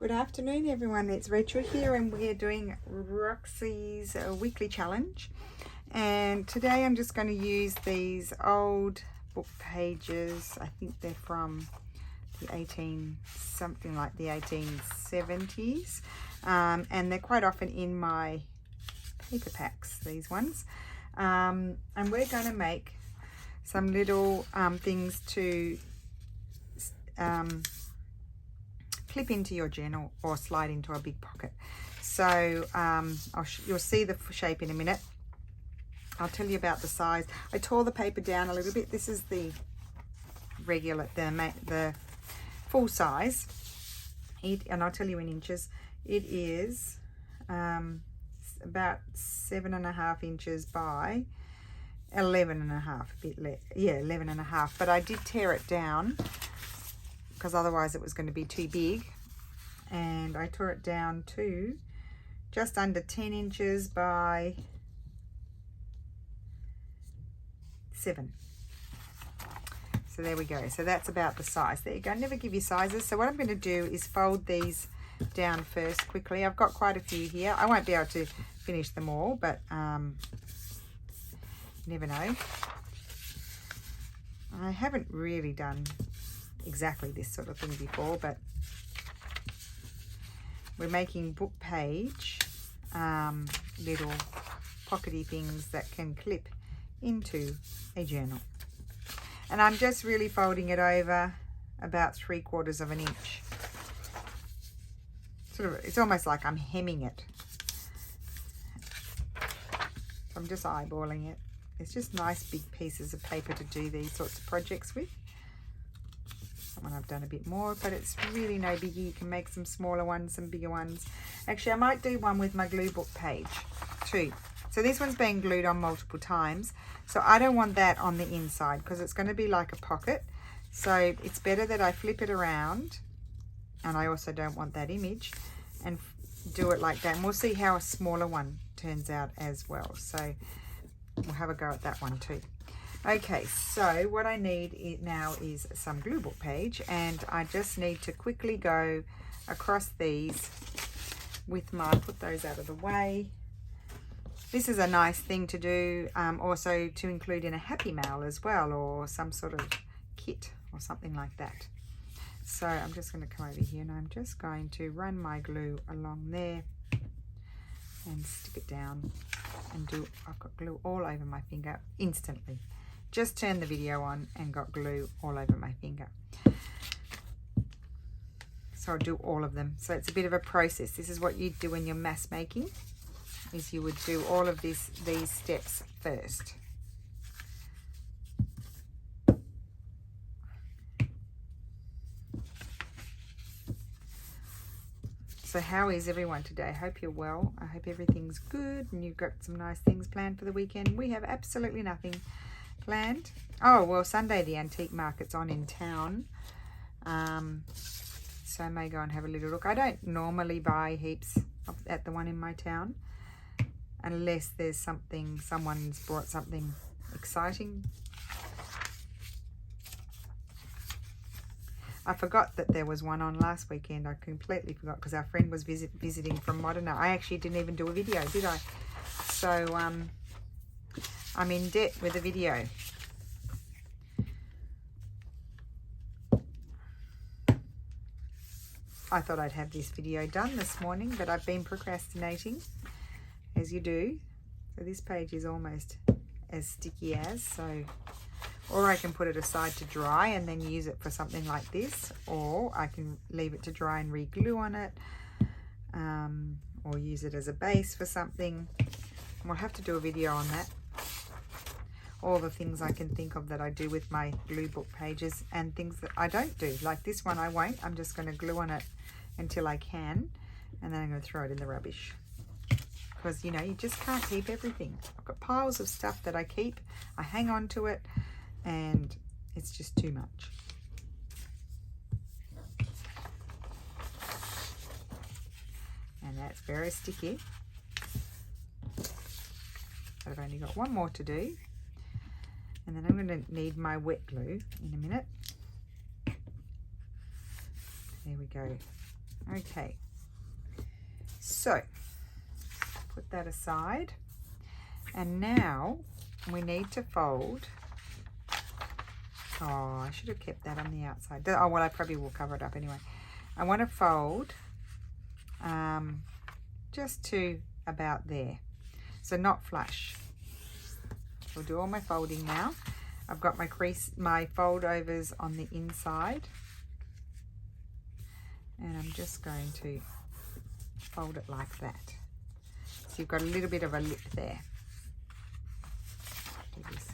Good afternoon everyone, it's Rachel here and we're doing Roxy's weekly challenge, and today I'm just going to use these old book pages. I think they're from the 1870s, and they're quite often in my paper packs, these ones, and we're going to make some little things to clip into your journal or slide into a big pocket. So you'll see the shape in a minute. I'll tell you about the size. I tore the paper down a little bit. This is the regular, the full size, and I'll tell you in inches. It is about 7.5 inches by 11.5, a bit less. Yeah, 11.5. But I did tear it down because otherwise it was going to be too big, and I tore it down to just under 10 inches by 7. So there we go. So that's about the size. There you go. Never give you sizes. So what I'm going to do is fold these down first quickly. I've got quite a few here. I won't be able to finish them all, but never know. I haven't really done exactly this sort of thing before, but we're making book page little pockety things that can clip into a journal, and I'm just really folding it over about 3/4 of an inch. Sort of, it's almost like I'm hemming it. I'm just eyeballing it. It's just nice big pieces of paper to do these sorts of projects with. One I've done a bit more, but it's really no biggie. You can make some smaller ones, some bigger ones. Actually, I might do one with my glue book page too. So this one's being glued on multiple times, so I don't want that on the inside because it's going to be like a pocket. So it's better that I flip it around, and I also don't want that image, and do it like that. And we'll see how a smaller one turns out as well. So we'll have a go at that one too. Okay, so what I need now is some glue book page, and I just need to quickly go across these with my, put those out of the way. This is a nice thing to do, also to include in a happy mail as well, or some sort of kit or something like that. So I'm just going to come over here and I'm just going to run my glue along there and stick it down and do, I've got glue all over my finger instantly. Just turned the video on and got glue all over my finger. So I'll do all of them. So it's a bit of a process. This is what you do when you're mass making, is you would do all of these steps first. So how is everyone today? I hope you're well. I hope everything's good and you've got some nice things planned for the weekend. We have absolutely nothing planned. Oh, well, Sunday the antique market's on in town, so I may go and have a little look. I don't normally buy heaps at the one in my town unless there's something, someone's brought something exciting. I forgot that there was one on last weekend. I completely forgot because our friend was visiting from Modena. I actually didn't even do a video, did I? So I'm in debt with a video. I thought I'd have this video done this morning, but I've been procrastinating, as you do. So this page is almost as sticky as, so, or I can put it aside to dry and then use it for something like this, or I can leave it to dry and re-glue on it, or use it as a base for something. We'll have to do a video on that. All the things I can think of that I do with my glue book pages, and things that I don't do. Like this one I won't. I'm just going to glue on it until I can, and then I'm going to throw it in the rubbish. Because, you know, you just can't keep everything. I've got piles of stuff that I keep. I hang on to it, and it's just too much. And that's very sticky. I've only got one more to do. And then I'm going to need my wet glue in a minute. There we go. Okay, so put that aside, and now we need to fold. Oh, I should have kept that on the outside. Oh, well, I probably will cover it up anyway. I want to fold just to about there, so not flush. We'll do all my folding now. I've got my fold overs on the inside, and I'm just going to fold it like that. So you've got a little bit of a lip there. Do this.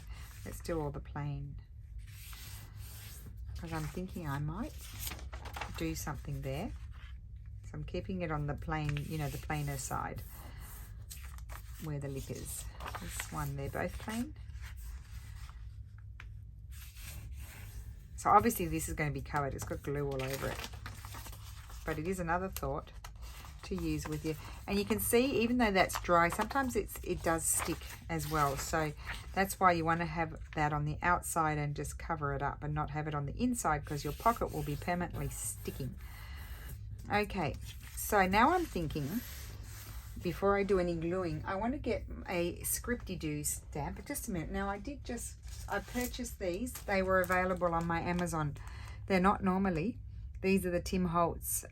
Let's do all the plain, because I'm thinking I might do something there. So I'm keeping it on the plain, you know, the plainer side where the lip is. This one, they're both plain. So obviously this is going to be covered. It's got glue all over it. But it is another thought to use with you. And you can see, even though that's dry, sometimes it does stick as well. So that's why you want to have that on the outside and just cover it up and not have it on the inside, because your pocket will be permanently sticking. Okay, so now I'm thinking, before I do any gluing, I want to get a Scripty-Doo stamp. Just a minute. Now I purchased these. They were available on my Amazon. They're not normally. These are the Tim Holtz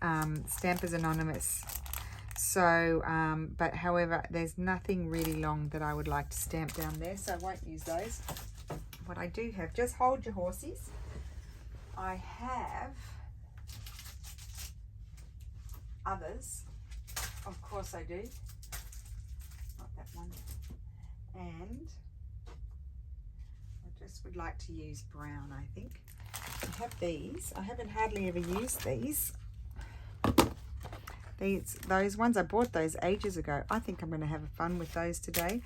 Stampers Anonymous. So, but however, there's nothing really long that I would like to stamp down there, so I won't use those. What I do have, just hold your horses. I have others. Of course I do. Not that one. And I just would like to use brown, I think. I have these. I haven't hardly ever used these. Those ones, I bought those ages ago. I think I'm going to have fun with those today.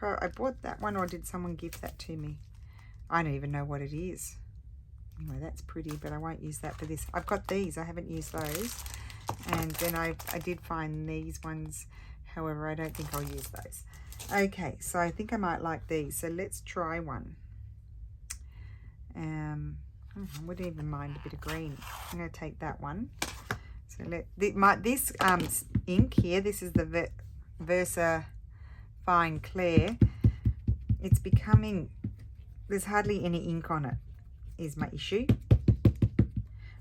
I bought that one, or did someone gift that to me? I don't even know what it is. Anyway, that's pretty, but I won't use that for this. I've got these. I haven't used those. And then I did find these ones. However, I don't think I'll use those. Okay, so I think I might like these. So let's try one. I wouldn't even mind a bit of green. I'm going to take that one. So this ink here, this is the Versa Fine Clear. It's becoming, there's hardly any ink on it, is my issue.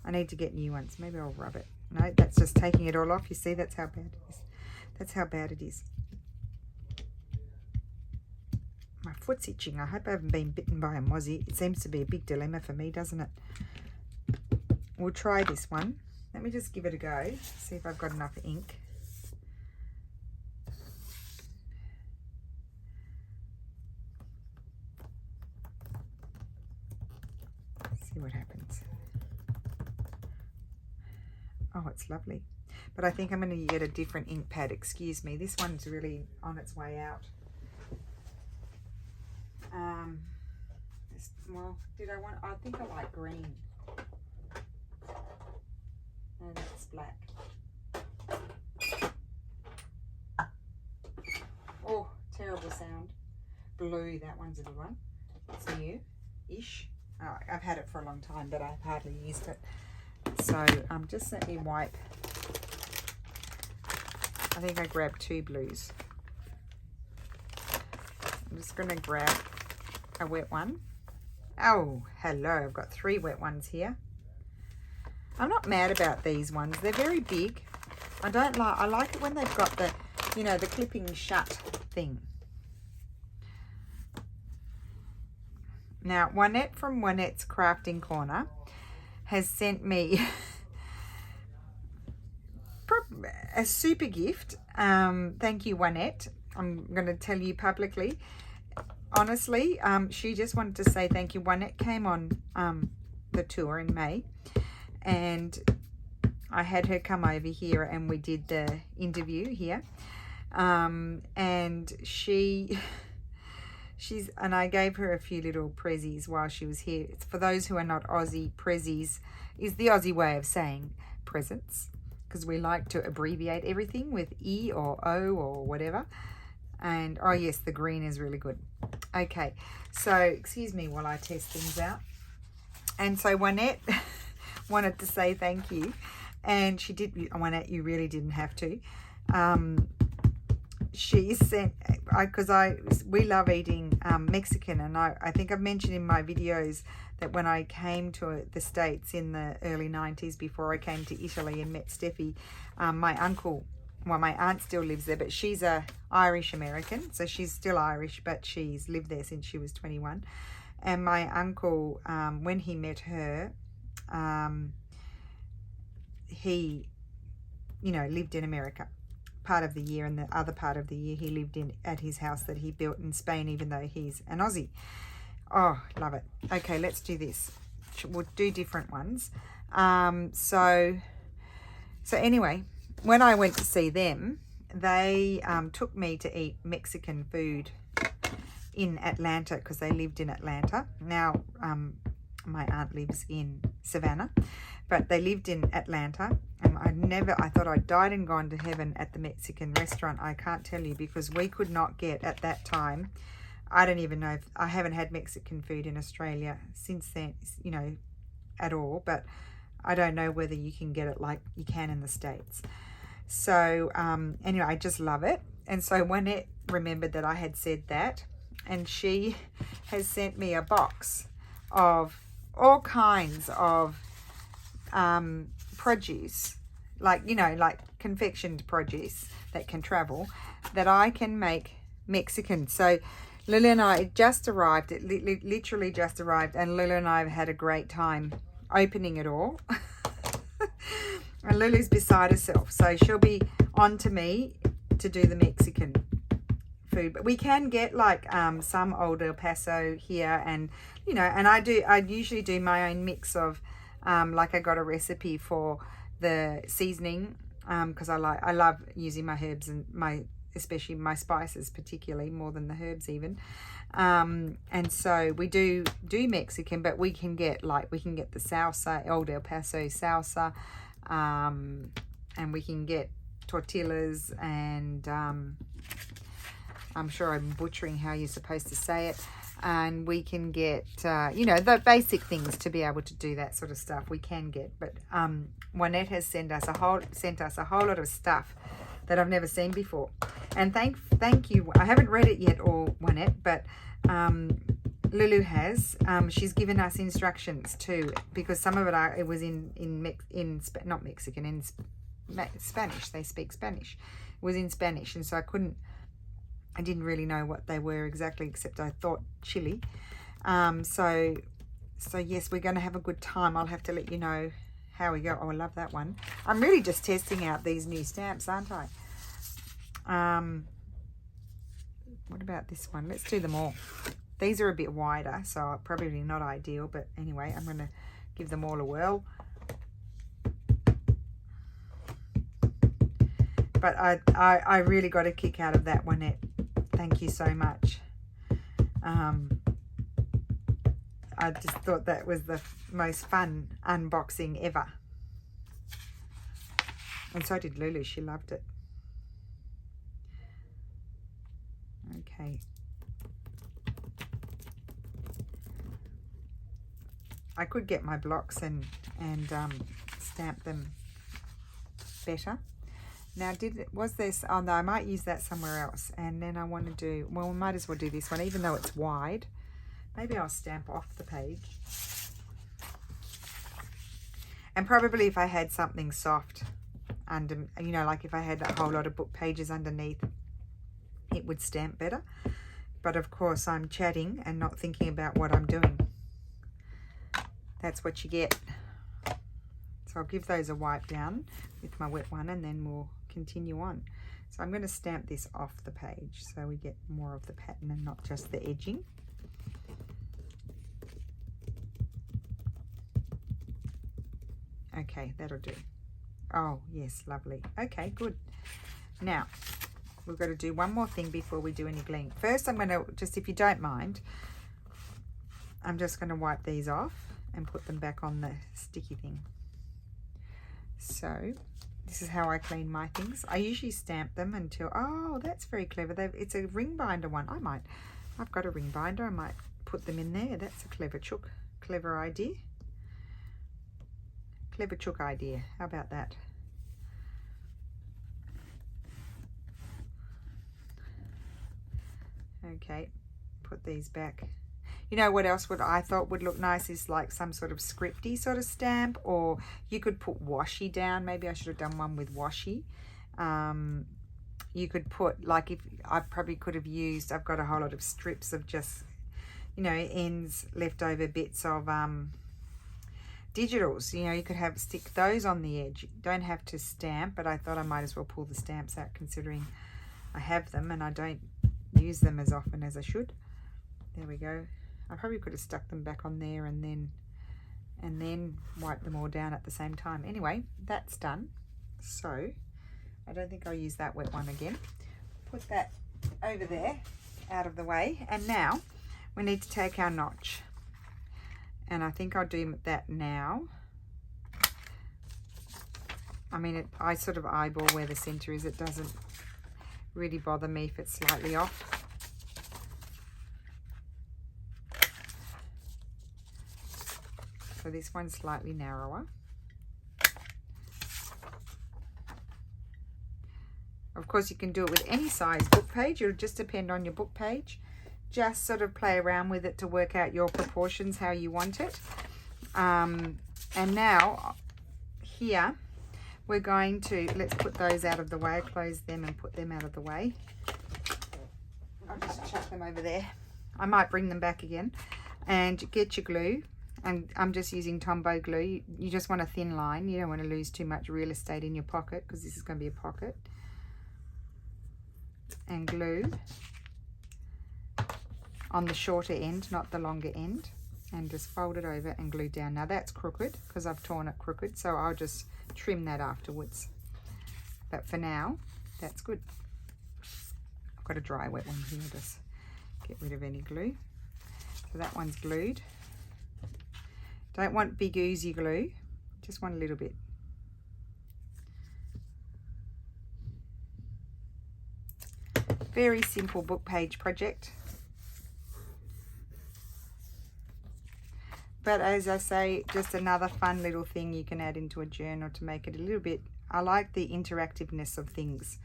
I need to get new ones. Maybe I'll rub it. No, that's just taking it all off. You see, that's how bad it is. That's how bad it is. My foot's itching. I hope I haven't been bitten by a mozzie. It seems to be a big dilemma for me, doesn't it? We'll try this one. Let me just give it a go. See if I've got enough ink. See what happens. Oh, it's lovely. But I think I'm going to get a different ink pad. Excuse me. This one's really on its way out. Well, I think I like green. No, that's black. Oh, terrible sound. Blue, that one's a good one. It's new-ish. Oh, I've had it for a long time, but I've hardly used it. So just let me wipe. I think I grabbed 2 blues. I'm just going to grab a wet one. Oh, hello. I've got 3 wet ones here. I'm not mad about these ones. They're very big. I like it when they've got the, you know, the clipping shut thing. Now, Juanette from Juanette's Crafting Corner has sent me a super gift. Thank you, Juanette. I'm going to tell you publicly. Honestly, she just wanted to say thank you. Juanette came on the tour in May, and I had her come over here and we did the interview here. And and I gave her a few little prezzies while she was here. It's for those who are not Aussie, prezzies is the Aussie way of saying presents, because we like to abbreviate everything with E or O or whatever. And oh yes, the green is really good. Okay, so excuse me while I test things out. And so Juanette wanted to say thank you, And she did one at, you really didn't have to. She sent, we love eating Mexican, and I think I've mentioned in my videos that when I came to the States in the early 90s, before I came to Italy and met Steffi, my aunt still lives there, but she's a Irish American, so she's still Irish, but she's lived there since she was 21. And my uncle, when he met her, he, lived in America part of the year, and the other part of the year he lived at his house that he built in Spain, even though he's an Aussie. Oh, love it. Okay, let's do this. We'll do different ones. So anyway, when I went to see them, they took me to eat Mexican food in Atlanta, because they lived in Atlanta. Now, my aunt lives in Savannah, but they lived in Atlanta, and I thought I'd died and gone to heaven at the Mexican restaurant. I can't tell you, because we could not get, at that time, I don't even know if, I haven't had Mexican food in Australia since then, at all, but I don't know whether you can get it like you can in the States. So anyway, I just love it. And so Juanette remembered that I had said that, and she has sent me a box of all kinds of produce, like confectioned produce that can travel, that I can make Mexican. So Lulu and I just arrived, it literally just arrived, and Lulu and I have had a great time opening it all. And Lulu's beside herself, so she'll be on to me to do the Mexican food. But we can get like some old El Paso here, and and I usually do my own mix of like I got a recipe for the seasoning, because I love using my herbs and especially my spices, particularly more than the herbs even. And so we do Mexican, but we can get the salsa, old El Paso salsa, and we can get tortillas, and I'm sure I'm butchering how you're supposed to say it. And we can get, the basic things to be able to do that sort of stuff we can get. But Juanette has sent us a whole lot of stuff that I've never seen before. And thank you. I haven't read it yet, or Juanette, but Lulu has. She's given us instructions too, because some of it was not Mexican, in Spanish. They speak Spanish. It was in Spanish, and so I didn't really know what they were exactly, except I thought chili. So yes, we're going to have a good time. I'll have to let you know how we go. Oh, I love that one. I'm really just testing out these new stamps, aren't I? What about this one? Let's do them all. These are a bit wider, so probably not ideal, but anyway, I'm going to give them all a whirl. But I really got a kick out of that one. Thank you so much. I just thought that was the most fun unboxing ever. And so did Lulu. She loved it. Okay. I could get my blocks and stamp them better. Now, was this, oh no, I might use that somewhere else. And then I want to do, well, we might as well do this one, even though it's wide. Maybe I'll stamp off the page. And probably if I had something soft under, like if I had a whole lot of book pages underneath, it would stamp better. But of course, I'm chatting and not thinking about what I'm doing. That's what you get. So I'll give those a wipe down with my wet one, and then we'll continue on. So I'm going to stamp this off the page so we get more of the pattern and not just the edging. Okay, that'll do. Oh yes, lovely. Okay, good. Now we've got to do one more thing before we do any gleaning. First, I'm going to just, if you don't mind, I'm just going to wipe these off and put them back on the sticky thing. So this is how I clean my things. I usually stamp them until, oh, that's very clever. It's a ring binder one. I've got a ring binder. I might put them in there. That's a clever idea. Clever chook idea. How about that? Okay, put these back. You know what else I thought would look nice is like some sort of scripty sort of stamp, or you could put washi down. Maybe I should have done one with washi. You could put, like, if I probably could have used, I've got a whole lot of strips of just, you know, ends, leftover bits of digitals. You know, you could stick those on the edge. You don't have to stamp, but I thought I might as well pull the stamps out considering I have them and I don't use them as often as I should. There we go. I probably could have stuck them back on there and then wipe them all down at the same time. Anyway, that's done. So I don't think I'll use that wet one again. Put that over there, out of the way. And now we need to take our notch. And I think I'll do that now. I mean, I sort of eyeball where the center is. It doesn't really bother me if it's slightly off. So this one's slightly narrower. Of course, you can do it with any size book page. It'll just depend on your book page. Just sort of play around with it to work out your proportions, how you want it. And now here we're going to, let's put those out of the way, close them and put them out of the way. I'll just chuck them over there. I might bring them back again. And get your glue. And I'm just using Tombow glue. You just want a thin line. You don't want to lose too much real estate in your pocket because this is going to be a pocket. And glue on the shorter end, not the longer end. And just fold it over and glue down. Now that's crooked because I've torn it crooked. So I'll just trim that afterwards. But for now, that's good. I've got a dry wet one here. Just get rid of any glue. So that one's glued. Don't want big oozy glue, just want a little bit. Very simple book page project. But as I say, just another fun little thing you can add into a journal to make it a little bit, I like the interactiveness of things,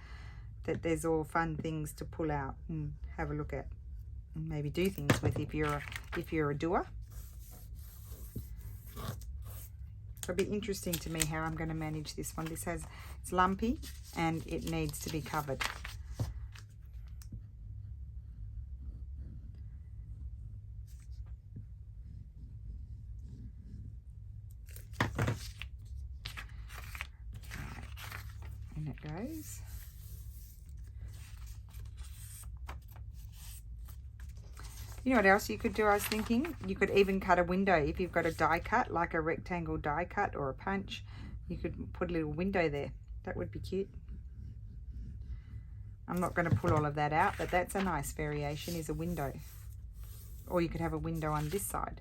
that there's all fun things to pull out and have a look at and maybe do things with if you're a doer. It'll be interesting to me how I'm going to manage this one. It's lumpy and it needs to be covered. And it goes. You know what else you could do, I was thinking? You could even cut a window. If you've got a die cut, like a rectangle die cut or a punch, you could put a little window there. That would be cute. I'm not going to pull all of that out, but that's a nice variation, is a window. Or you could have a window on this side.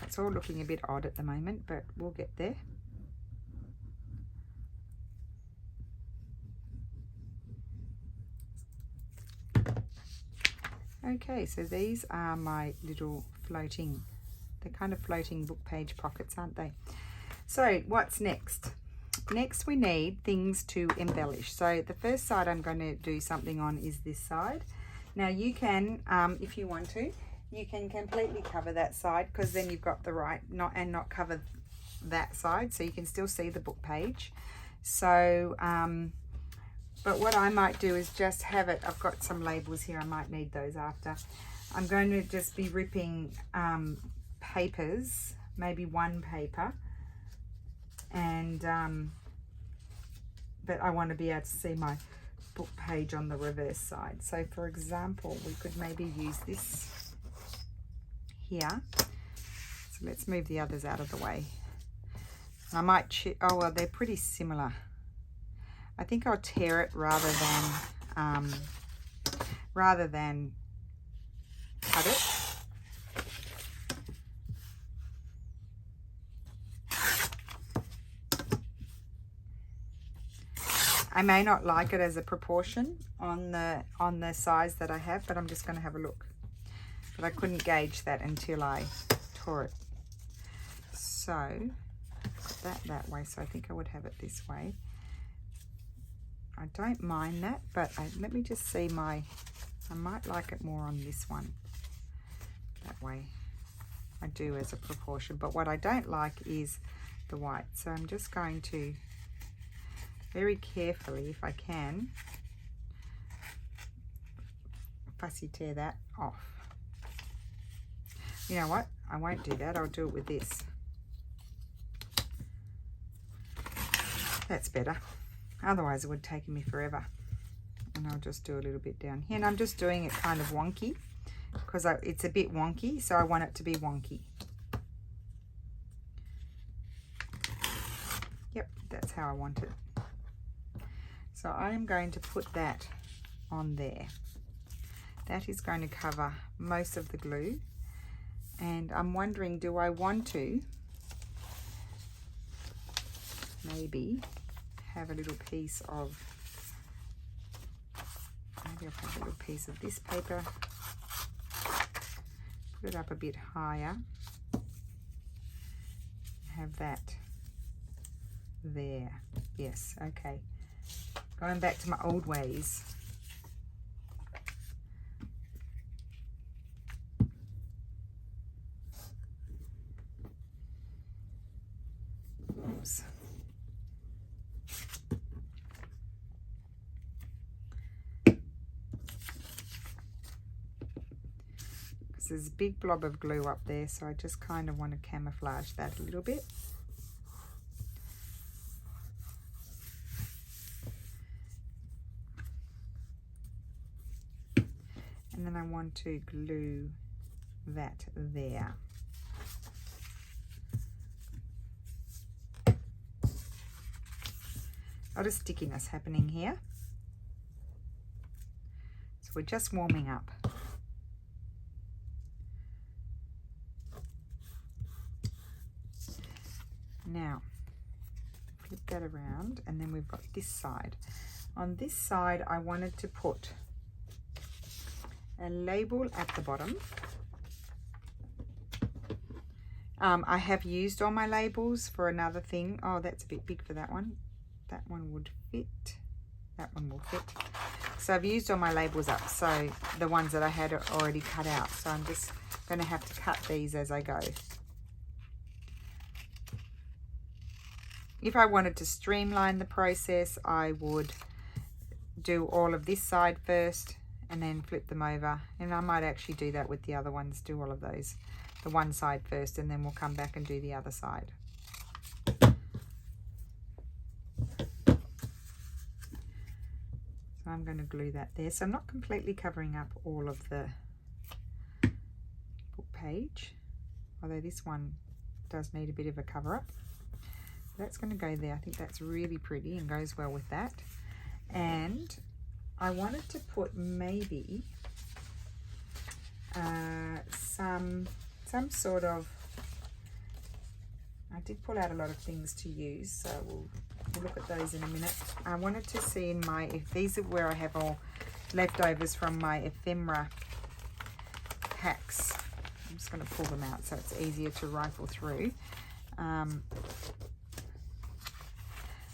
It's all looking a bit odd at the moment, but we'll get there. Okay, so these are my little floating, they're kind of floating book page pockets, aren't they? So what's next? Next we need things to embellish. So the first side I'm going to do something on is this side. Now you can, if you want to, you can completely cover that side because then you've got the right, not cover that side, so you can still see the book page. So, but what I might do is just have it, I've got some labels here, I might need those after. I'm going to just be ripping papers, maybe one paper, and but I want to be able to see my book page on the reverse side. So for example, we could maybe use this here. So let's move the others out of the way. I might, oh well, they're pretty similar. I think I'll tear it rather than cut it. I may not like it as a proportion on the size that I have, but I'm just going to have a look. But I couldn't gauge that until I for it. So that way, so I think I would have it this way. I don't mind that, but let me just see I might like it more on this one. That way I do as a proportion, but what I don't like is the white. So I'm just going to very carefully, if I can, fussy tear that off. You know what? I won't do that. I'll do it with this. That's better. Otherwise it would take me forever. And I'll just do a little bit down here. And I'm just doing it kind of wonky because it's a bit wonky, so I want it to be wonky. Yep, that's how I want it. So I am going to put that on there. That is going to cover most of the glue. And I'm wondering, do I want to maybe have a little piece of, maybe I'll have a little piece of this paper, put it up a bit higher, have that there. Yes, okay. Going back to my old ways. Oops. There's a big blob of glue up there, so I just kind of want to camouflage that a little bit. And then I want to glue that there. A lot of stickiness happening here. So we're just warming up. Now, flip that around, and then we've got this side. On this side, I wanted to put a label at the bottom. I have used all my labels for another thing. Oh, that's a bit big for that one. That one would fit. That one will fit. So I've used all my labels up, so the ones that I had already cut out. So I'm just going to have to cut these as I go. If I wanted to streamline the process, I would do all of this side first and then flip them over. And I might actually do that with the other ones, do all of those, the one side first, and then we'll come back and do the other side. So I'm going to glue that there. So I'm not completely covering up all of the book page, although this one does need a bit of a cover up. That's going to go there. I think that's really pretty and goes well with that. And I wanted to put maybe some sort of, I did pull out a lot of things to use, so we'll look at those in a minute. I wanted to see in my, if these are where I have all leftovers from my ephemera packs. I'm just going to pull them out so it's easier to rifle through.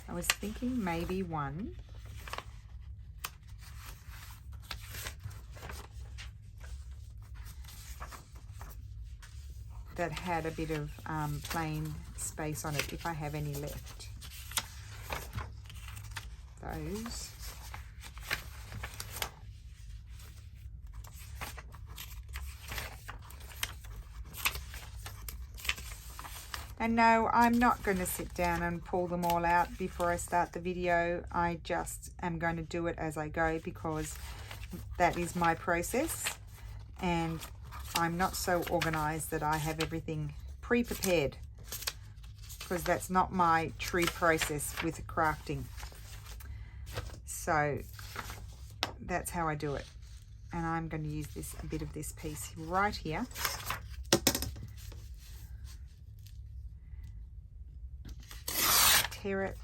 I was thinking maybe one that had a bit of plain space on it, if I have any left. Those. And no, I'm not going to sit down and pull them all out before I start the video. I just am going to do it as I go because that is my process. And I'm not so organized that I have everything pre-prepared, because that's not my true process with crafting. So that's how I do it. And I'm going to use a bit of this piece right here. Tear it.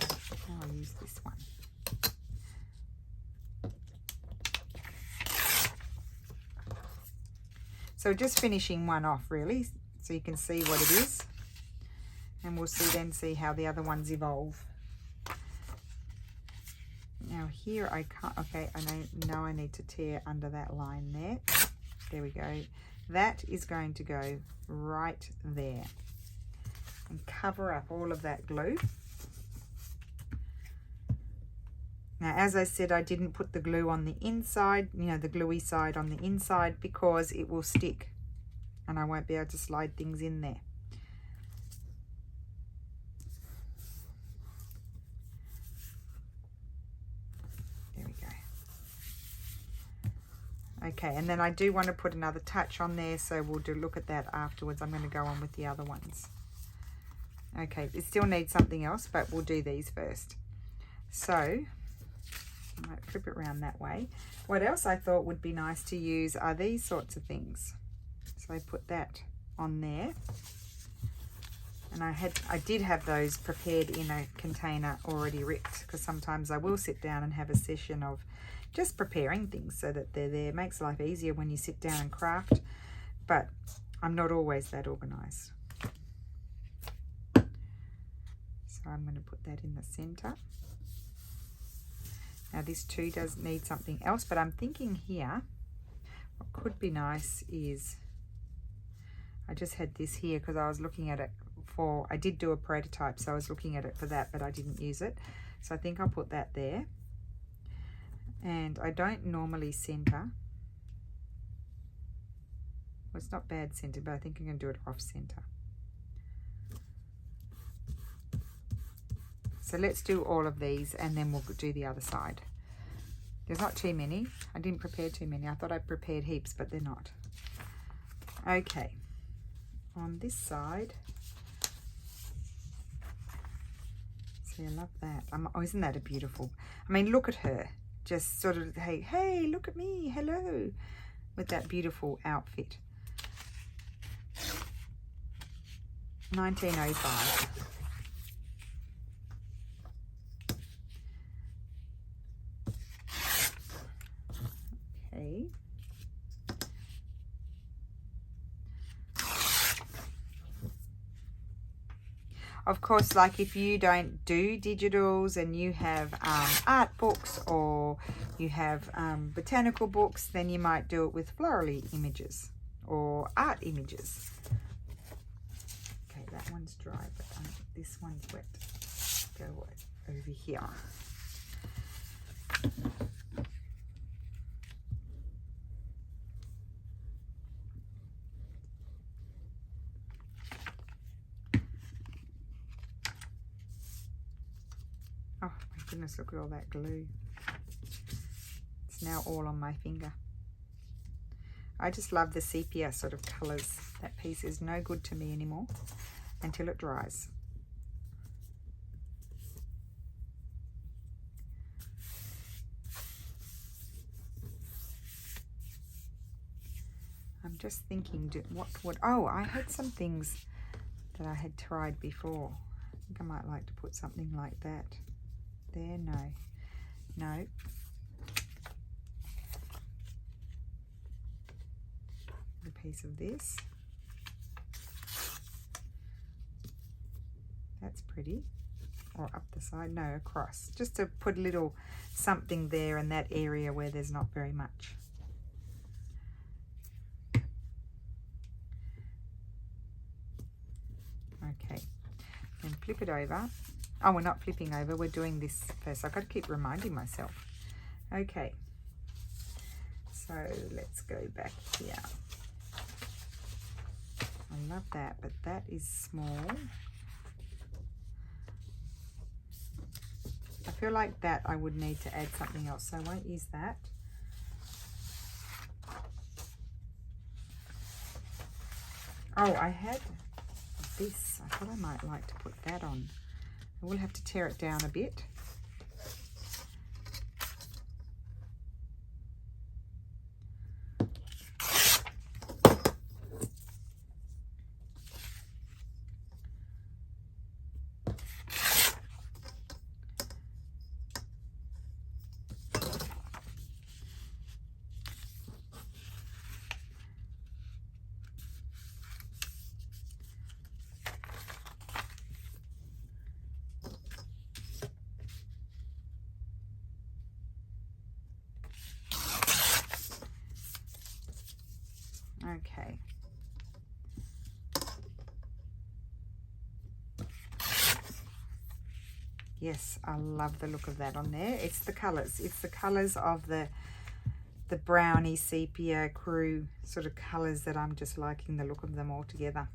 I'll use this one. So just finishing one off really, so you can see what it is. And we'll see how the other ones evolve. Now here I can't, okay, I know I need to tear under that line there. There we go. That is going to go right there and cover up all of that glue. Now, as I said, I didn't put the glue on the inside, you know, the gluey side on the inside, because it will stick and I won't be able to slide things in there. There we go. Okay, and then I do want to put another touch on there, so we'll look at that afterwards. I'm going to go on with the other ones. Okay, it still needs something else, but we'll do these first. So I might flip it around that way. What else I thought would be nice to use are these sorts of things. So I put that on there. And I did have those prepared in a container already ripped, because sometimes I will sit down and have a session of just preparing things so that they're there. It makes life easier when you sit down and craft, but I'm not always that organized. So I'm going to put that in the center. Now this too does need something else, but I'm thinking here, what could be nice is, I just had this here because I was looking at it for, I did do a prototype, so I was looking at it for that, but I didn't use it. So I think I'll put that there. And I don't normally center. Well, it's not bad center, but I think I'm going to do it off center. So let's do all of these and then we'll do the other side. There's not too many. I didn't prepare too many. I thought I prepared heaps, but they're not. Okay. On this side. See, I love that. Oh, isn't that a beautiful? I mean, look at her. Just sort of, hey, look at me. Hello. With that beautiful outfit. 1905. Okay. Of course, like if you don't do digitals and you have art books or you have botanical books, then you might do it with florally images or art images. Okay, that one's dry, but this one's wet. Go over here. Oh my goodness, look at all that glue. It's now all on my finger. I just love the sepia sort of colours. That piece is no good to me anymore until it dries. I'm just thinking, oh, I had some things that I had tried before. I think I might like to put something like that. There, no. A piece of this. That's pretty. Or up the side, no, across. Just to put a little something there in that area where there's not very much. Okay, and flip it over. Oh, we're not flipping over, we're doing this first. I've got to keep reminding myself. Okay, so let's go back here. I love that, but that is small. I feel like that I would need to add something else, so I won't use that. Oh, I had this. I thought I might like to put that on. I will have to tear it down a bit. Yes, I love the look of that on there. It's the colours. It's the colours of the brownie sepia crew sort of colours that I'm just liking the look of them all together.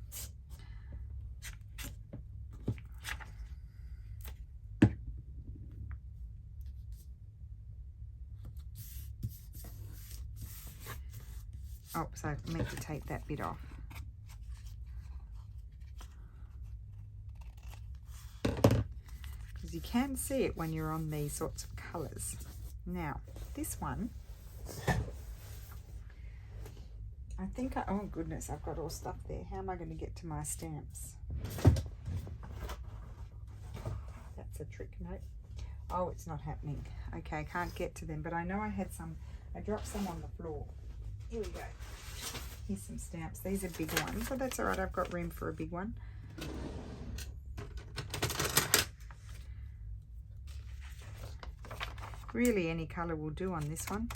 Oh, so I meant to take that bit off. Because you can see it when you're on these sorts of colours. Now, this one, I think oh goodness, I've got all stuff there. How am I going to get to my stamps? That's a trick note. Oh, it's not happening. Okay, I can't get to them, but I know I had some. I dropped some on the floor. Here we go. Here's some stamps. These are big ones, so that's all right. I've got room for a big one. Really, any colour will do on this one.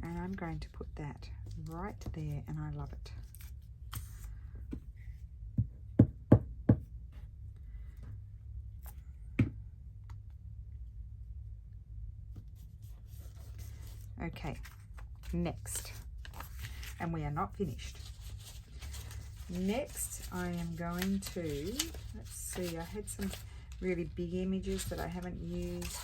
And I'm going to put that right there, and I love it. Okay, next, and we are not finished. Next, I am going to, let's see, I had some really big images that I haven't used.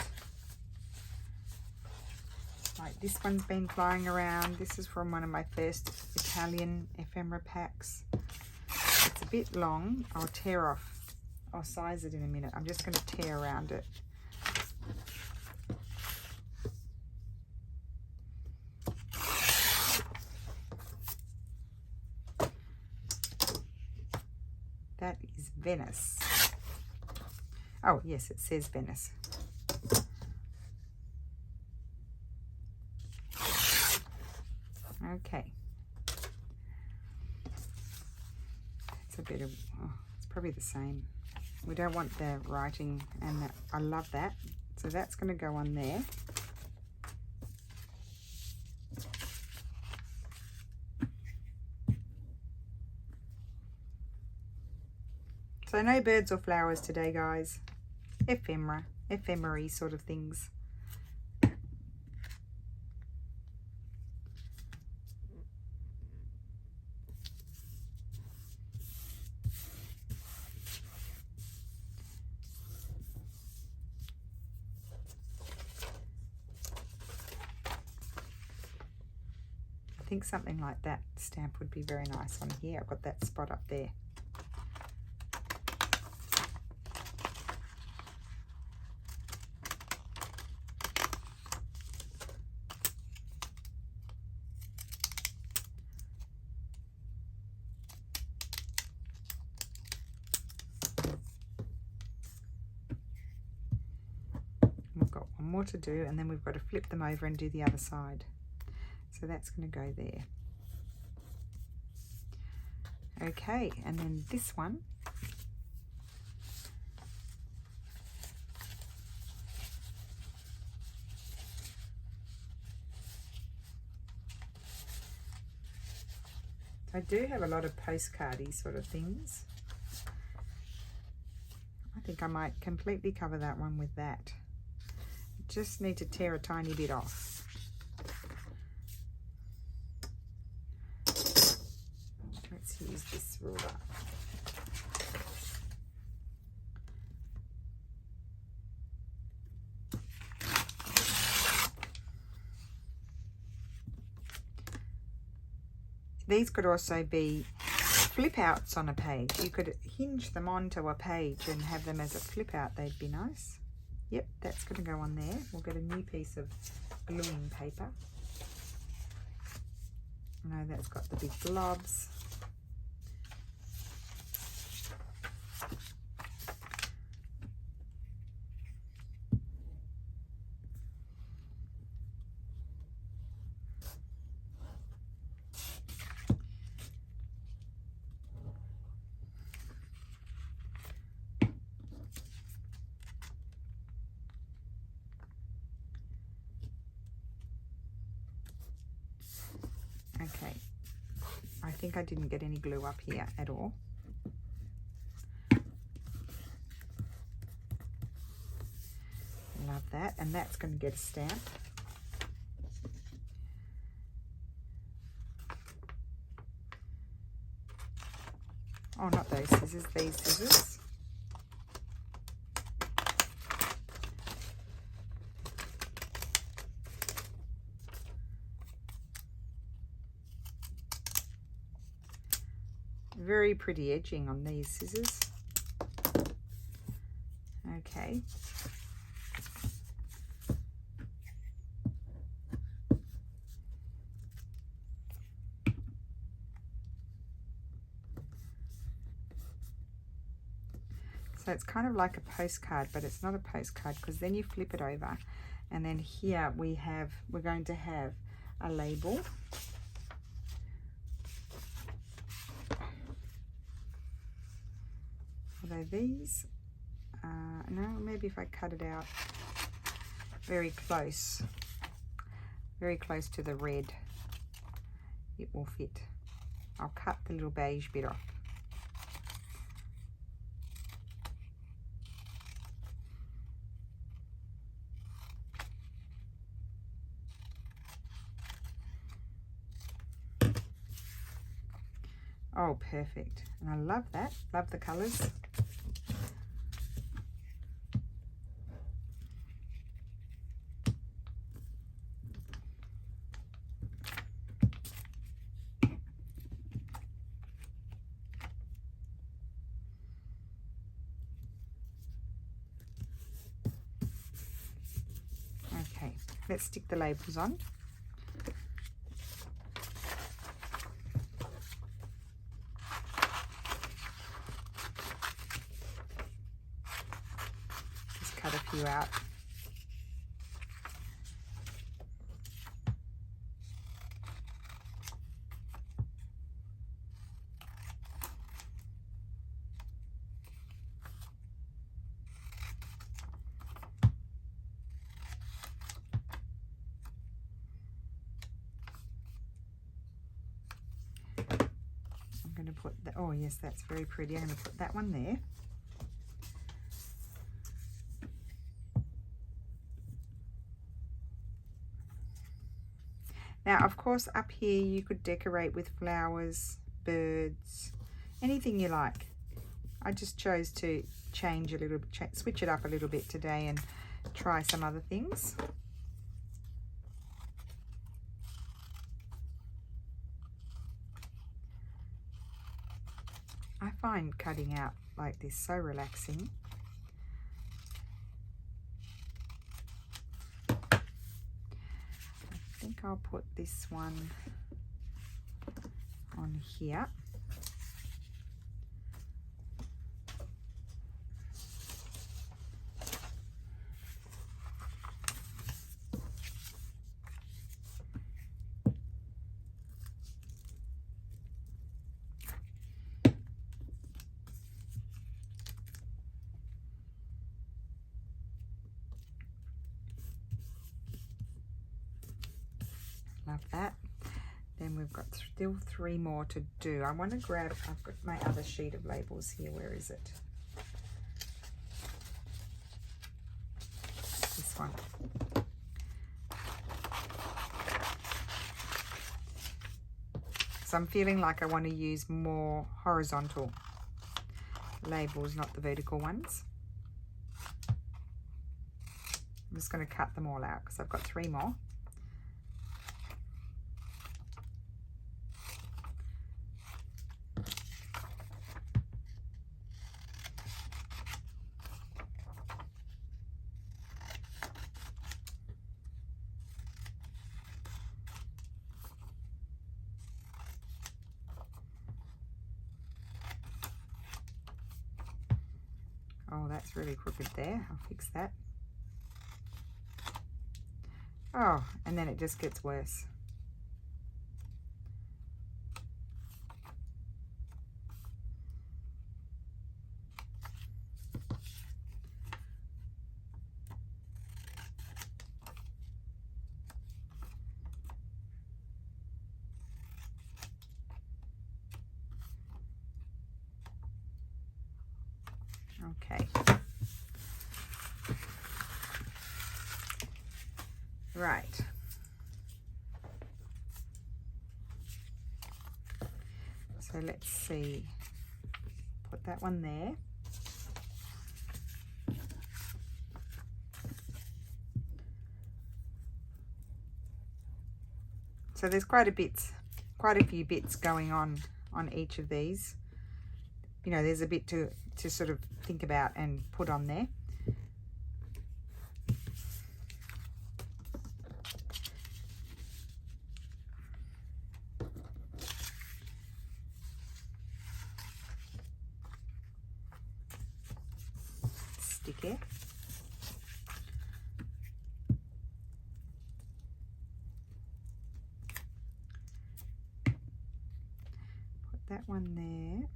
Like this one's been flying around. This is from one of my first Italian ephemera packs. It's a bit long. I'll tear off. I'll size it in a minute. I'm just going to tear around it. That is Venice. Oh, yes, it says Venice. Okay. It's a bit of, oh, it's probably the same. We don't want the writing, and that, I love that. So that's going to go on there. So no birds or flowers today, guys. Ephemery sort of things. I think something like that stamp would be very nice on here. I've got that spot up there. We've got one more to do, and then we've got to flip them over and do the other side. So that's going to go there. Okay, and then this one. I do have a lot of postcardy sort of things. I think I might completely cover that one with that. Just need to tear a tiny bit off. Let's use this ruler. These could also be flip outs on a page. You could hinge them onto a page and have them as a flip out. They'd be nice. Yep, that's going to go on there. We'll get a new piece of gluing paper. No, that's got the big globs. think I didn't get any glue up here at all. Love that, and that's going to get a stamp. Oh, not those scissors, these scissors. Very pretty edging on these scissors. Okay. So it's kind of like a postcard, but it's not a postcard because then you flip it over, and then here we're going to have a label. Are they these? No, maybe if I cut it out very close to the red, it will fit. I'll cut the little beige bit off. Oh, perfect. And I love that. Love the colours. Okay, let's stick the labels on. Cut a few out. I'm going to put that, oh yes, that's very pretty. I'm going to put that one there. Now, of course, up here you could decorate with flowers, birds, anything you like. I just chose to change a little bit, switch it up a little bit today and try some other things. I find cutting out like this so relaxing. I think I'll put this one on here. Love that. Then we've got still 3 more to do. I want to grab, I've got my other sheet of labels here. Where is it? This one. So I'm feeling like I want to use more horizontal labels, not the vertical ones. I'm just going to cut them all out because I've got 3 more. Oh, that's really crooked there. I'll fix that. Oh, and then it just gets worse. Okay. Right. So let's see. Put that one there. So there's quite a few bits going on each of these. You know, there's a bit to sort of think about and put on there. Stick it. Put that one there.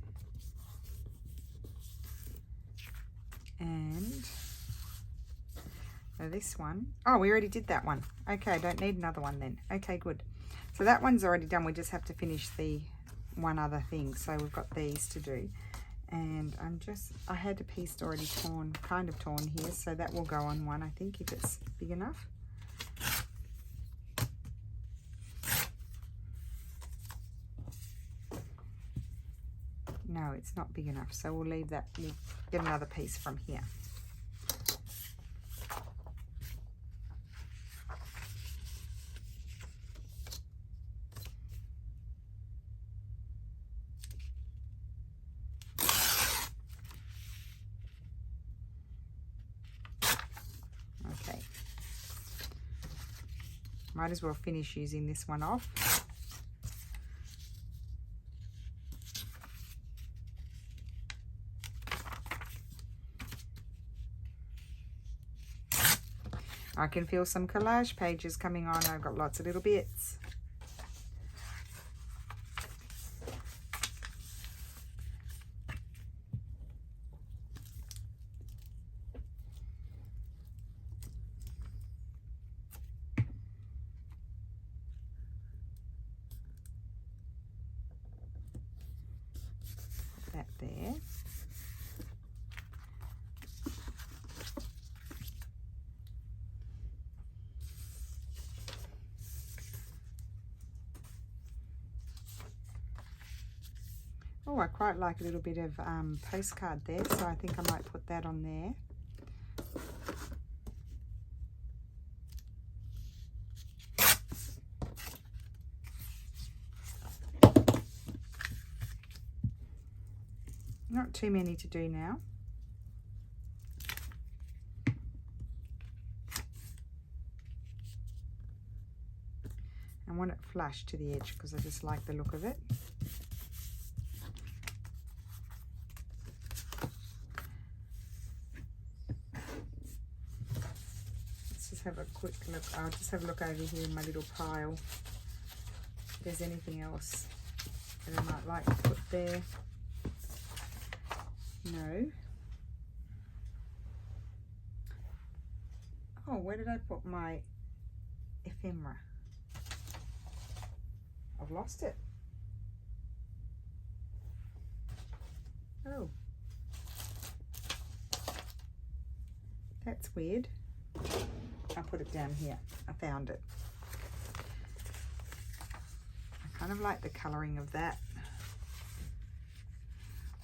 And so this one, oh, we already did that one. Okay, I don't need another one then. Okay, good. So that one's already done. We just have to finish the one other thing. So we've got these to do. And I had a piece already torn, kind of torn here. So that will go on one, I think, if it's big enough. No, it's not big enough, so we'll leave that. We'll get another piece from here. Okay. Might as well finish using this one off. I can feel some collage pages coming on. I've got lots of little bits. Put that there. Oh, I quite like a little bit of postcard there, so I think I might put that on there. Not too many to do now. I want it flush to the edge because I just like the look of it. Have a quick look. I'll just have a look over here in my little pile if there's anything else that I might like to put there. No. Oh, where did I put my ephemera? I've lost it. Oh, that's weird. I'll put it down here. I found it. I kind of like the colouring of that.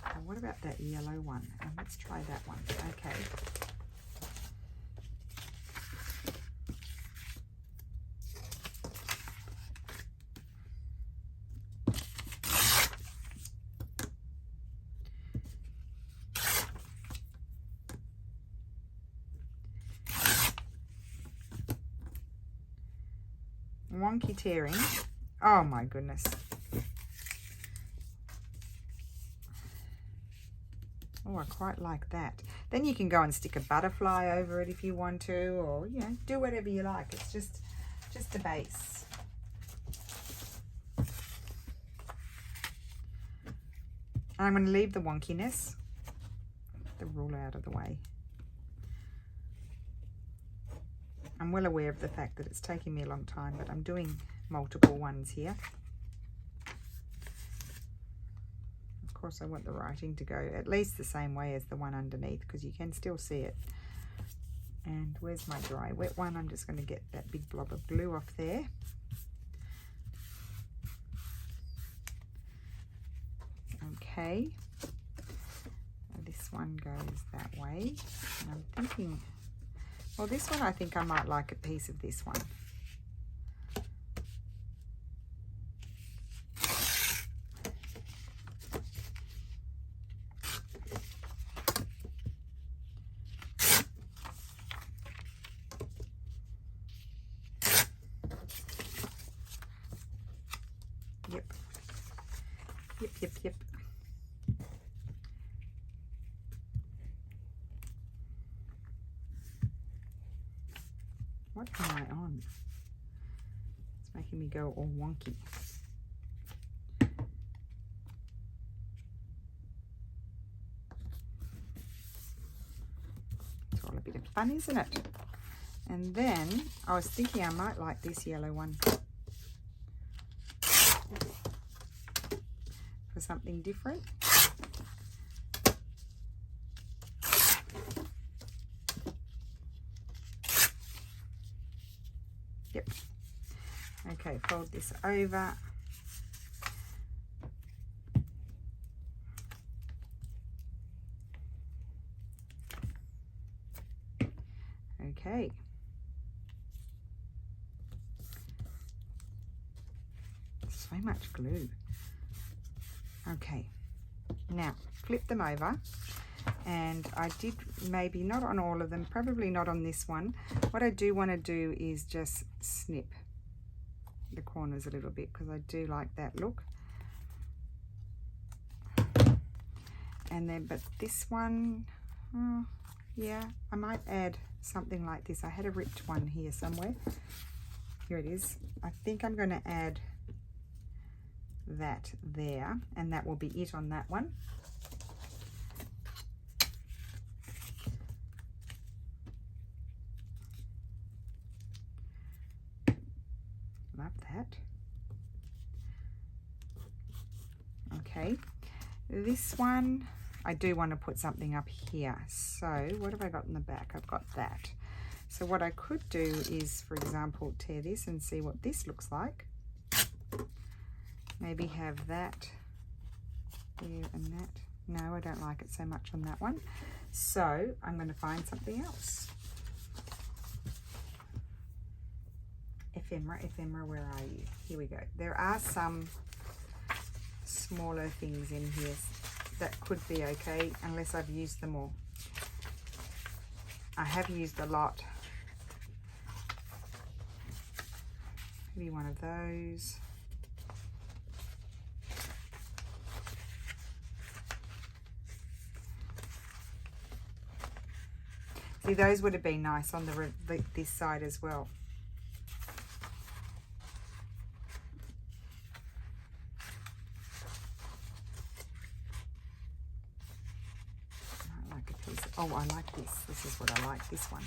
Now, what about that yellow one? Let's try that one. Okay. Wonky tearing. Oh my goodness. Oh, I quite like that. Then you can go and stick a butterfly over it if you want to, or you know, do whatever you like. It's just the base. I'm going to leave the wonkiness. Get the ruler out of the way. I'm well aware of the fact that it's taking me a long time, but I'm doing multiple ones here. Of course I want the writing to go at least the same way as the one underneath, because you can still see it. And where's my dry wet one? I'm just going to get that big blob of glue off there. Okay, this one goes that way, and I'm thinking, well, this one I think I might like a piece of this one. Yep. What am I on? It's making me go all wonky. It's all a bit of fun, isn't it? And then I was thinking I might like this yellow one for something different. Yep. Okay, fold this over. Okay. So much glue. Okay, now flip them over, and I did maybe not on all of them, probably not on this one. What I do want to do is just snip the corners a little bit, because I do like that look. And then, but this one, yeah, I might add something like this. I had a ripped one here somewhere. Here it is. I think I'm going to add that there, and that will be it on that one. Love that. Okay, this one I do want to put something up here. So what have I got in the back? I've got that. So what I could do is, for example, tear this and see what this looks like. Maybe have that there and that. No, I don't like it so much on that one. So I'm going to find something else. Ephemera, where are you? Here we go. There are some smaller things in here that could be okay, unless I've used them all. I have used a lot. Maybe one of those. See, those would have been nice on this side as well. I like a piece. Oh, I like this. This is what I like, this one.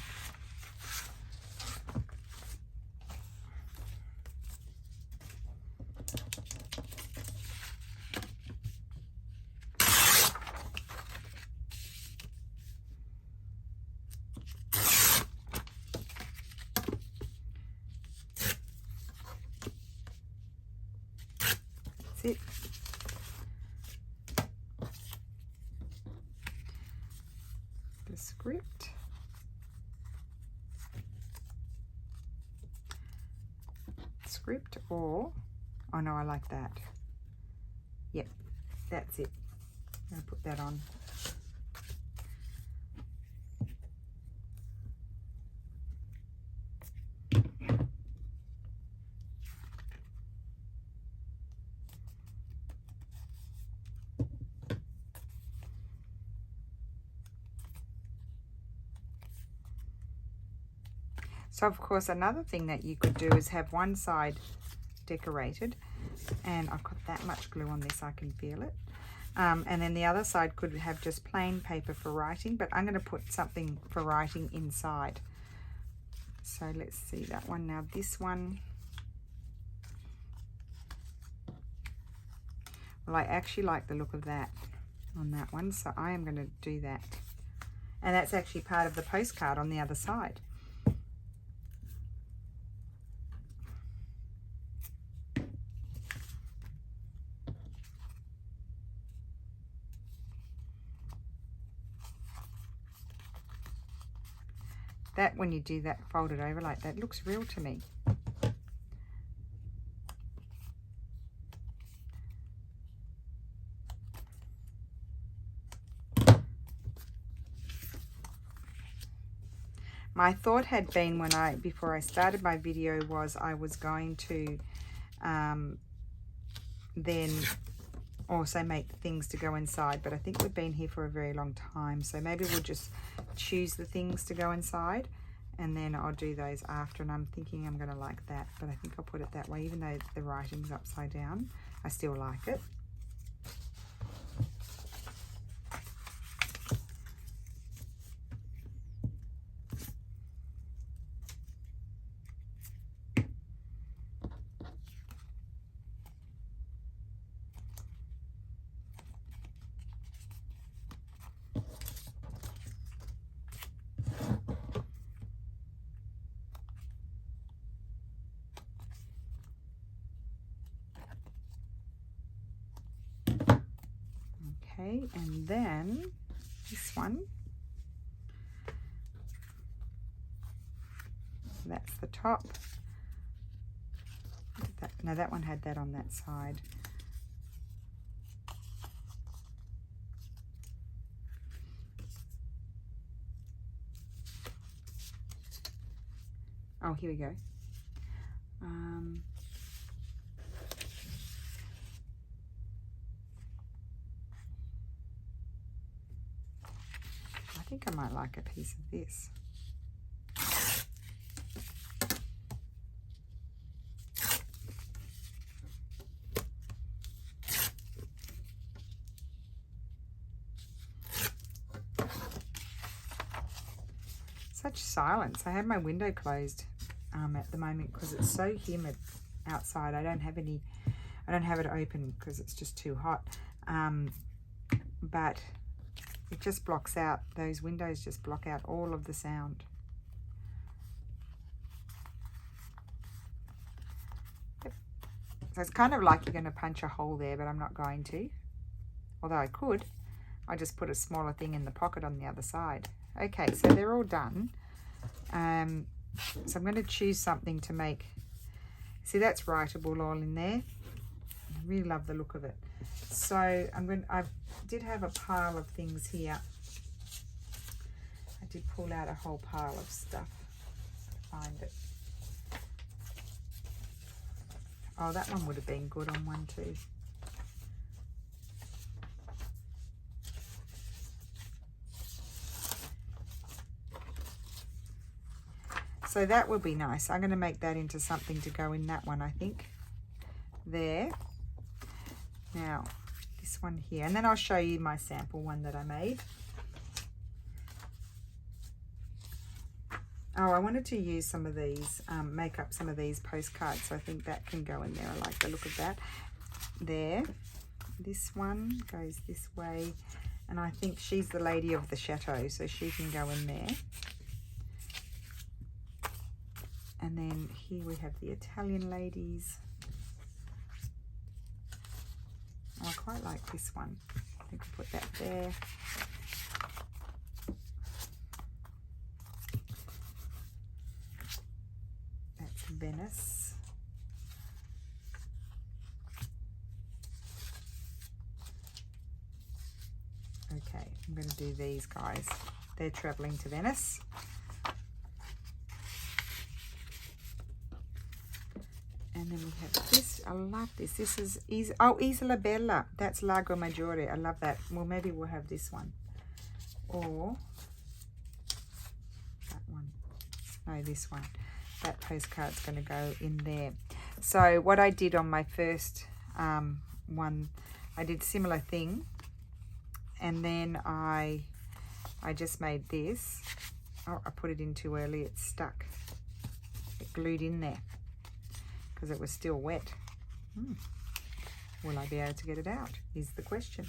It. The script. Or, oh no, I like that. Yep, that's it. I'm going to put that on. So of course another thing that you could do is have one side decorated, and I've got that much glue on this I can feel it, and then the other side could have just plain paper for writing, but I'm going to put something for writing inside. So let's see that one. Now this one, Well, I actually like the look of that on that one, so I am going to do that. And that's actually part of the postcard on the other side. That, when you do that folded over like that, looks real to me. My thought had been before I started my video was I was going to then also make things to go inside, but I think we've been here for a very long time, so maybe we'll just choose the things to go inside and then I'll do those after. And I'm thinking I'm going to like that, but I think I'll put it that way. Even though the writing's upside down, I still like it. Okay, and then this one, that's the top. No, that one had that on that side. Oh, here we go. I think I might like a piece of this. Such silence. I have my window closed at the moment because it's so humid outside. I don't have it open because it's just too hot. But it just blocks out, those windows just block out all of the sound. Yep. So it's kind of like you're going to punch a hole there, but I'm not going to. Although I could. I just put a smaller thing in the pocket on the other side. Okay, so they're all done. So I'm going to choose something to make. See, that's writable all in there. I really love the look of it. So I did have a pile of things here. I did pull out a whole pile of stuff. Find it. Oh, that one would have been good on one too. So that would be nice. I'm going to make that into something to go in that one, I think. There. Now, this one here. And then I'll show you my sample one that I made. Oh, I wanted to use some of these, make up some of these postcards. So I think that can go in there. I like the look of that. There. This one goes this way. And I think she's the lady of the chateau, so she can go in there. And then here we have the Italian ladies. I quite like this one. I think I'll put that there. That's Venice. Okay, I'm going to do these guys. They're traveling to Venice. And then we have this. I love this. This is Isola Bella. That's Lago Maggiore. I love that. Well, maybe we'll have this one. Or that one. No, this one. That postcard's going to go in there. So what I did on my first one, I did a similar thing. And then I just made this. Oh, I put it in too early. It's stuck. It glued in there, because it was still wet. Will I be able to get it out is the question.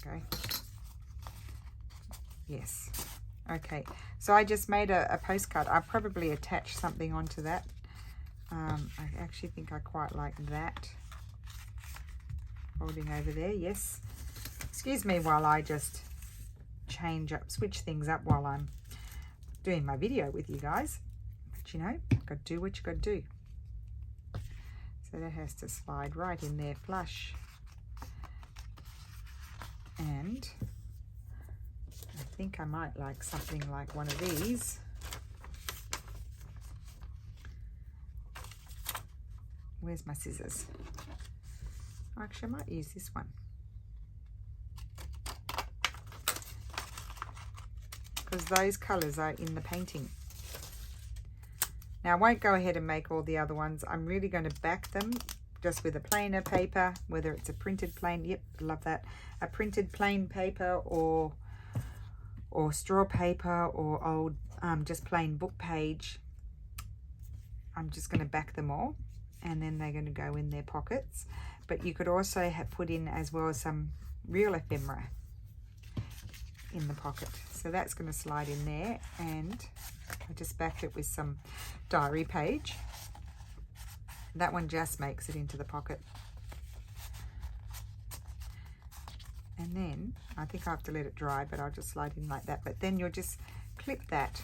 Okay. Yes. Okay, so I just made a postcard. I'll probably attach something onto that. I actually think I quite like that. Holding over there, yes. Excuse me while I just switch things up while I'm doing my video with you guys. But you know, got to do what you got to do. So that has to slide right in there flush. And I think I might like something like one of these. Where's my scissors? Actually, I might use this one. Because those colours are in the painting. Now, I won't go ahead and make all the other ones. I'm really going to back them just with a plainer paper, whether it's a printed plain, yep, I love that, a printed plain paper or straw paper or old just plain book page. I'm just going to back them all, and then they're going to go in their pockets. But you could also have put in as well some real ephemera in the pocket. So that's going to slide in there, and I just backed it with some diary page. That one just makes it into the pocket. And then I think I have to let it dry, but I'll just slide in like that. But then you'll just clip that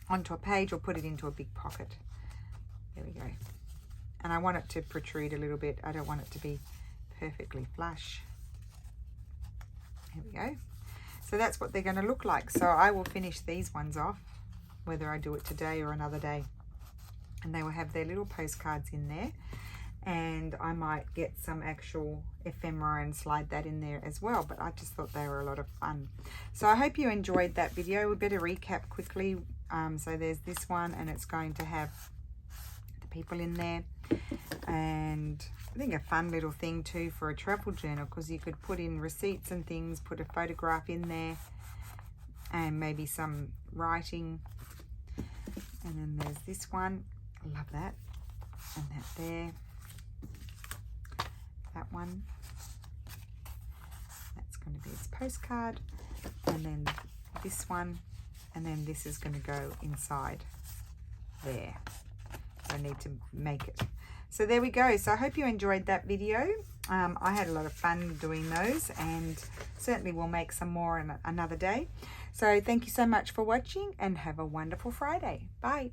onto a page or put it into a big pocket. There we go. And I want it to protrude a little bit. I don't want it to be perfectly flush. There we go. So that's what they're going to look like. So I will finish these ones off, whether I do it today or another day. And they will have their little postcards in there. And I might get some actual ephemera and slide that in there as well. But I just thought they were a lot of fun. So I hope you enjoyed that video. We better recap quickly. So there's this one, and it's going to have the people in there. And I think a fun little thing too for a travel journal, because you could put in receipts and things, put a photograph in there, and maybe some writing. And then there's this one. I love that. And that there. That one. That's going to be its postcard. And then this one. And then this is going to go inside there. So I need to make it. So there we go. So I hope you enjoyed that video. I had a lot of fun doing those, and certainly we'll make some more another day. So thank you so much for watching, and have a wonderful Friday. Bye.